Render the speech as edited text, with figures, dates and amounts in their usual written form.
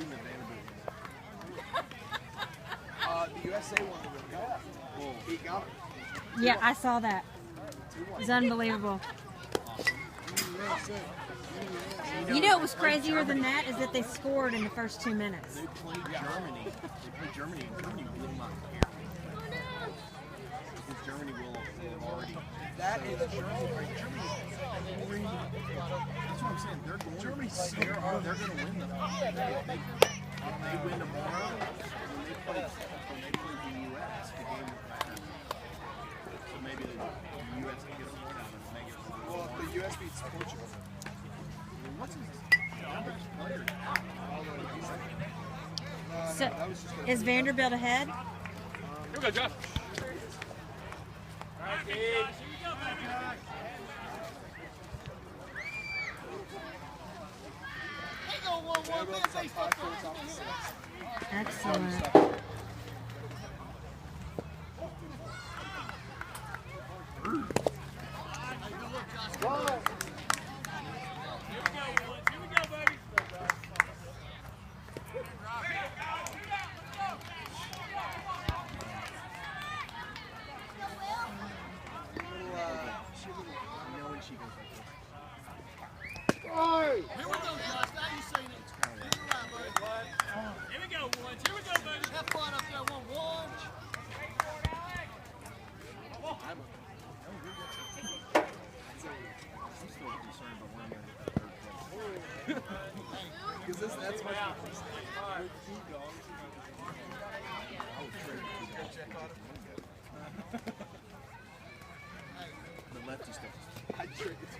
scream at Vanderbilt. The USA won the win. Well, he got it. Yeah, I saw that. It was unbelievable. You know what was crazier than that is that they scored in the first 2 minutes. They played Germany. They played Germany, and Germany will not care. Because Germany will have already. That is Germany. That's what I'm saying. They're going. Germany's they're going to win them. If they win tomorrow, when they play the U.S., the game will matter. So maybe the U.S. can get a point out of it. Make it. Well, if the U.S. beats Portugal. What's his player? So, is Vanderbilt ahead? Here we go, Josh. All right, Dave. Excellent. Here we go, Josh. Now you seen it. You're right, buddy. Here we go, Woods. Here we go, buddy. Have fun up there, one. I'm still concerned about when I'm going to get that third place. Because that's my I would trade it to the lefty stuff. I'd trade it to